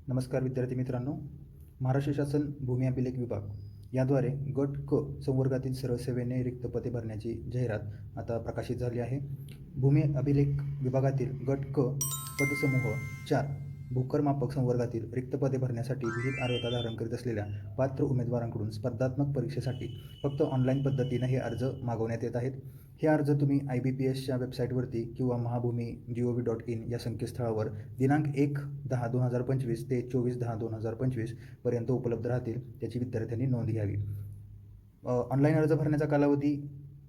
नमस्कार विद्यार्थी मित्रांनो. महाराष्ट्र शासन भूमी अभिलेख विभाग याद्वारे गट क संवर्गातील सरळ सेवेने रिक्त पदे भरण्याची जाहिरात आता प्रकाशित झाली आहे. भूमी अभिलेख विभागातील गट क पदसमूह 4 भूकर मापक संवर्गातील रिक्त पदे भरण्यासाठी विहित अर्हता धारण करीत असलेल्या पात्र उमेदवारांकडून स्पर्धात्मक परीक्षेसाठी फक्त ऑनलाईन पद्धतीने हे अर्ज मागवण्यात येत आहेत. हे अर्ज तुम्ही IBPSच्या वेबसाईटवरती किंवा महाभूमी.gov.in या संकेतस्थळावर दिनांक 1/10/2025 ते 24/10/2025 पर्यंत उपलब्ध राहतील, त्याची विद्यार्थ्यांनी नोंद घ्यावी. ऑनलाईन अर्ज भरण्याचा कालावधी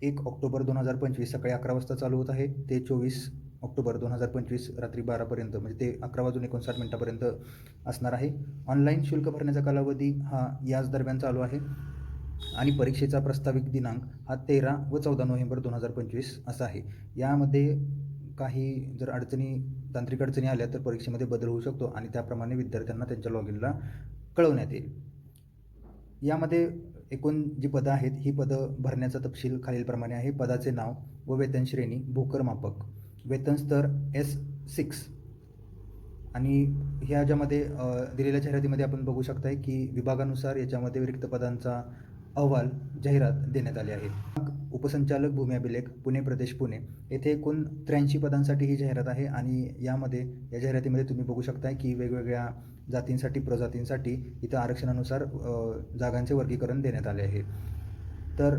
1 ऑक्टोबर 2025 सकाळी 11 वाजता चालू होत आहे ते 24 ऑक्टोबर 2025 रात्री 12पर्यंत, म्हणजे ते 11:59 असणार आहे. ऑनलाईन शुल्क भरण्याचा कालावधी हा याच दरम्यान चालू आहे आणि परीक्षेचा प्रस्तावित दिनांक हा 13 व 14 नोव्हेंबर 2025 असा आहे. यामध्ये काही जर तांत्रिक अडचणी आल्या तर परीक्षेमध्ये बदल होऊ शकतो आणि त्याप्रमाणे विद्यार्थ्यांना त्यांच्या लॉगिनला कळवण्यात येईल. यामध्ये एकूण जी पदं आहेत ही पदं भरण्याचा तपशील खालीलप्रमाणे आहे. पदाचे नाव व वेतन श्रेणी भूकर मापक, वेतन स्तर S6 आणि ह्या ज्यामध्ये दिलेल्या जाहिरातीमध्ये आपण बघू शकताय की विभागानुसार याच्यामध्ये रिक्त पदांचा अहवाल जाहिरात देण्यात आली आहे. उपसंचालक भूमी अभिलेख पुणे प्रदेश पुणे येथे एकूण 83 पदांसाठी ही जाहिरात आहे आणि या जाहिरातीमध्ये तुम्ही बघू शकताय की वेगवेगळ्या जातींसाठी प्रजातींसाठी इथं आरक्षणानुसार जागांचे वर्गीकरण देण्यात आले आहे. तर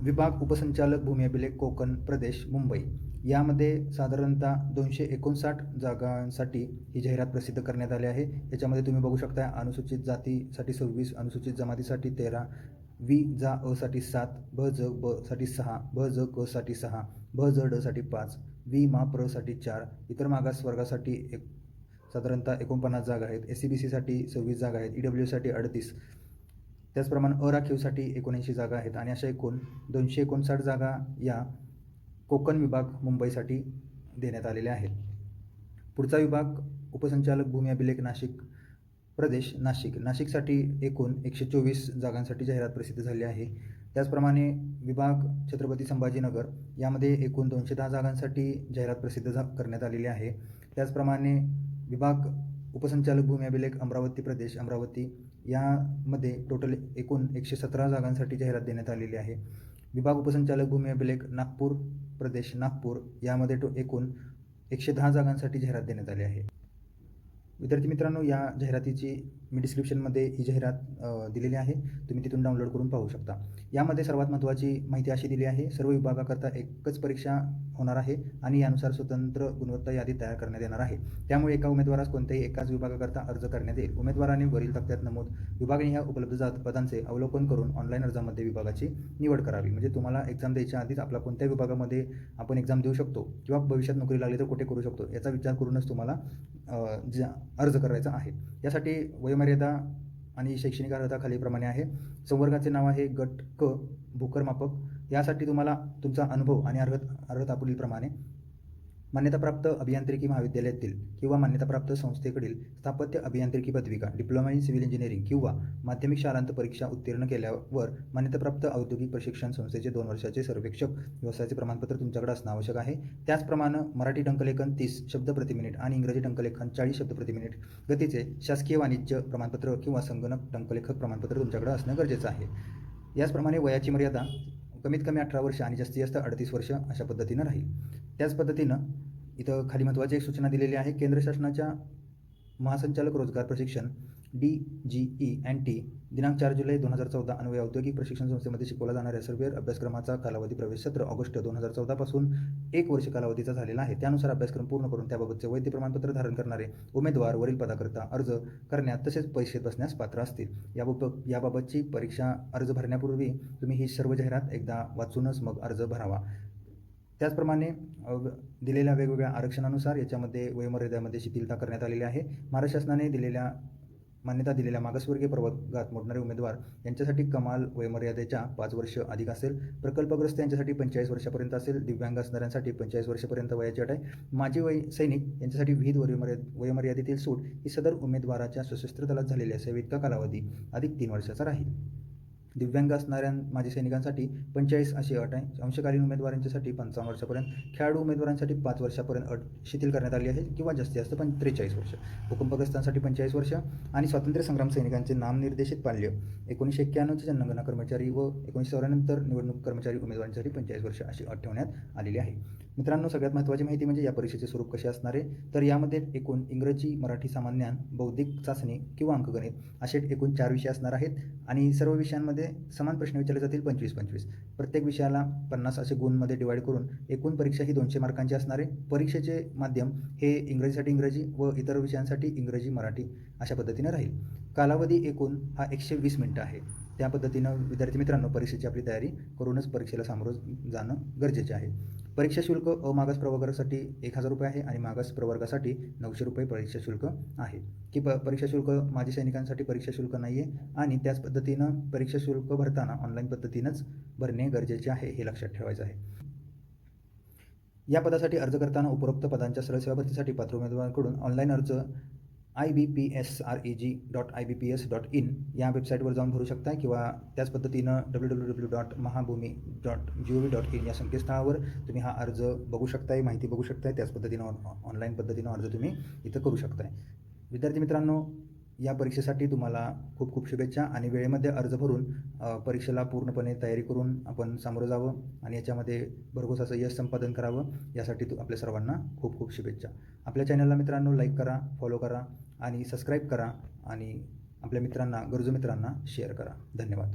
विभाग उपसंचालक भूमी अभिलेख कोकण प्रदेश मुंबई यामध्ये साधारणतः 259 जागांसाठी ही जाहिरात प्रसिद्ध करण्यात आली आहे. याच्यामध्ये तुम्ही बघू शकता अनुसूचित जातीसाठी 26, अनुसूचित जमातीसाठी 13, वि जा अ साठी 7, ब ज ब साठी 6, ब ज क साठी 6, ब ज ड साठी 5, वि मा प्र साठी 4, इतर मागास वर्गासाठी साधारणतः 49 जागा आहेत. SCBC साठी 26 जागा आहेत. EWS साठी 38, त्याचप्रमाणे अराखीवसाठी 79 जागा आहेत आणि अशा एकूण 259 जागा या कोकण विभाग मुंबईसाठी देण्यात आलेले आहेत. पुढचा विभाग उपसंचालक भूमी अभिलेख नाशिक प्रदेश नाशिकसाठी एकूण 124 जागांसाठी जाहिरात प्रसिद्ध झाली आहे. त्याचप्रमाणे विभाग छत्रपती संभाजीनगर यामध्ये एकूण 210 जागांसाठी जाहिरात प्रसिद्ध करण्यात आलेली आहे. त्याचप्रमाणे विभाग उपसंचालक भूमी अभिलेख अमरावती प्रदेश अमरावती यामध्ये टोटल एकूण 117 जागांसाठी जाहिरात देण्यात आलेली आहे. विभाग उपसंचालक भूमी अभिलेख नागपूर प्रदेश नागपूर यामध्ये एकूण 110 जागांसाठी जाहिरात देण्यात आली आहे. विद्यार्थी मित्रांनो, या जाहिरातीची मी डिस्क्रिप्शनमध्ये ही जाहिरात दिलेली आहे, तुम्ही तिथून डाउनलोड करून पाहू शकता. यामध्ये सर्वात महत्त्वाची माहिती अशी दिली आहे, सर्व विभागाकरता एकच परीक्षा होणार आहे आणि यानुसार स्वतंत्र गुणवत्ता यादी तयार करण्यात येणार आहे. त्यामुळे एका उमेदवारास कोणत्याही एकाच विभागाकरता अर्ज करण्यात येईल. उमेदवाराने वरील तक्त्यात नमूद विभागाने ह्या उपलब्ध पदांचे अवलोकन करून ऑनलाईन अर्जामध्ये विभागाची निवड करावी. म्हणजे तुम्हाला एक्झाम द्यायच्या आधीच आपला कोणत्या विभागामध्ये आपण एक्झाम देऊ शकतो किंवा भविष्यात नोकरी लागली तर कुठे करू शकतो याचा विचार करूनच तुम्हाला अर्ज करायचा आहे. यासाठी वयोमर्यादा आणि शैक्षणिक अर्हता खालीलप्रमाणे आहे. संवर्गाचे नाव आहे गट क भूकर मापक. यासाठी तुम्हाला तुमचा अनुभव आणि अर्हता पुढीलप्रमाणे मान्यताप्राप्त अभियांत्रिकी महाविद्यालयातील किंवा मान्यताप्राप्त संस्थेकडील स्थापत्य अभियांत्रिकी पदविका डिप्लोमा इन सिव्हिल इंजिनिअरिंग किंवा माध्यमिक शालांत परीक्षा उत्तीर्ण केल्यावर मान्यताप्राप्त औद्योगिक प्रशिक्षण संस्थेचे 2 वर्षाचे सर्वेक्षक व्यवसायाचे प्रमाणपत्र तुमच्याकडे असणं आवश्यक आहे. त्याचप्रमाणे मराठी टंकलेखन 30 शब्द प्रति मिनिट आणि इंग्रजी टंकलेखन 40 शब्द प्रति मिनिट गतीचे शासकीय वाणिज्य प्रमाणपत्र किंवा संगणक टंकलेखक प्रमाणपत्र तुमच्याकडे असणं गरजेचं आहे. याचप्रमाणे वयाची मर्यादा कमीत कमी 18 वर्ष आणि जास्तीत जास्त 38 वर्ष अशा पद्धतीनं राहील. त्याच पद्धतीनं इथं खाली महत्त्वाची एक सूचना दिलेली आहे. केंद्र शासनाच्या महासंचालक रोजगार प्रशिक्षण DGE&T दिनांक 4 जुलै 2014 अन्वये औद्योगिक प्रशिक्षण संस्थेमध्ये शिकवला जाणाऱ्या सर्व अभ्यासक्रमाचा कालावधी प्रवेश सत्र ऑगस्ट 2014 पासून 1 वर्ष कालावधीचा झालेला आहे. त्यानुसार अभ्यासक्रम पूर्ण करून त्याबाबतचे वैध प्रमाणपत्र धारण करणारे उमेदवार वरील पदाकरता अर्ज करण्यात तसेच परीक्षेत बसण्यास पात्र असतील. याबाबतची परीक्षा अर्ज भरण्यापूर्वी तुम्ही ही सर्व जाहिरात एकदा वाचूनच मग अर्ज भरावा. त्याचप्रमाणे दिलेल्या वेगवेगळ्या आरक्षणानुसार याच्यामध्ये वयोमर्यादेमध्ये शिथिलता करण्यात आलेली आहे. महाराष्ट्र शासनाने मान्यता दिलेल्या मागासवर्गीय प्रवर्गात मोडणारे उमेदवार यांच्यासाठी कमाल वयोमर्यादेच्या 5 वर्ष अधिक असेल. प्रकल्पग्रस्त यांच्यासाठी 45 वर्षापर्यंत असेल. दिव्यांग असणाऱ्यांसाठी 45 वर्षापर्यंत वयाची अट आहे. माजी सैनिक यांच्यासाठी विविध वयोमर्यादेतील सूट ही सदर उमेदवाराच्या सशस्त्र दलात झालेल्या सेवेइतका कालावधी अधिक 3 वर्षाचा राहील. दिव्यांग असणाऱ्या माजी सैनिकांसाठी 45 अशी अट आहे. अंशकालीन उमेदवारांच्यासाठी 55 वर्षापर्यंत, खेळाडू उमेदवारांसाठी 5 वर्षापर्यंत अट शिथिल करण्यात आली आहे किंवा जास्तीत जास्त 43 वर्ष, भूकंपग्रस्तांसाठी 45 वर्ष आणि स्वातंत्र्य संग्राम सैनिकांचे नामनिर्देशित पाल्य 1991चे जनगणना कर्मचारी व 1994 नंतर निवडणूक कर्मचारी उमेदवारांसाठी 45 वर्ष अशी अट ठेवण्यात आलेली आहे. मित्रांनो, सगळ्यात महत्त्वाची माहिती म्हणजे या परीक्षेचे स्वरूप कसे असणार आहे, तर यामध्ये एकूण इंग्रजी, मराठी, सामान्य ज्ञान, बौद्धिक चाचणी किंवा अंकगणित असे एकूण 4 विषय असणार आहेत आणि सर्व विषयांमध्ये समान प्रश्न विचारले जातील 25-25. प्रत्येक विषयाला 50 असे गुणमध्ये डिवाईड करून एकूण परीक्षा ही 200 मार्कांची असणार आहे. परीक्षेचे माध्यम हे इंग्रजीसाठी इंग्रजी व इतर विषयांसाठी इंग्रजी, मराठी अशा पद्धतीने राहील. कालावधी एकूण हा 120 मिनिटं आहे. त्या पद्धतीनं विद्यार्थी मित्रांनो, परीक्षेची आपली तयारी करूनच परीक्षेला सामोरं जाणं गरजेचे आहे. परीक्षा शुल्क अमागास प्रवर्गासाठी 1000 रुपये आहे आणि मागास प्रवर्गासाठी 900 रुपये परीक्षा शुल्क आहे. परीक्षा शुल्क माजी सैनिकांसाठी परीक्षा शुल्क नाही आहे आणि त्याच पद्धतीनं परीक्षा शुल्क भरताना ऑनलाईन पद्धतीनंच भरणे गरजेचे आहे, हे लक्षात ठेवायचं आहे. या पदासाठी अर्ज करताना उपरोक्त पदांच्या सरळ सेवा भरतीसाठी पात्र उमेदवारांकडून ऑनलाईन अर्ज ibpsreg.ibps.in या वेबसाईटवर जाऊन भरू शकता किंवा त्याच पद्धतीनं www.mahabhumi.gov.in या संकेतस्थळावर तुम्ही हा अर्ज बघू शकताय, माहिती बघू शकताय. त्याच पद्धतीनं ऑनलाईन पद्धतीनं अर्ज तुम्ही इथं करू शकताय. विद्यार्थी मित्रांनो, या परीक्षेसाठी तुम्हाला खूप खूप शुभेच्छा आणि वेळेमध्ये अर्ज भरून परीक्षेला पूर्णपणे तयारी करून आपण सामोरं जावं आणि याच्यामध्ये भरघोस असं यश संपादन करावं, यासाठी आपल्या सर्वांना खूप खूप शुभेच्छा. आपल्या चॅनलला मित्रांनो लाईक करा, फॉलो करा आणि सबस्क्राईब करा आणि आपल्या मित्रांना, गरजू मित्रांना शेअर करा. धन्यवाद.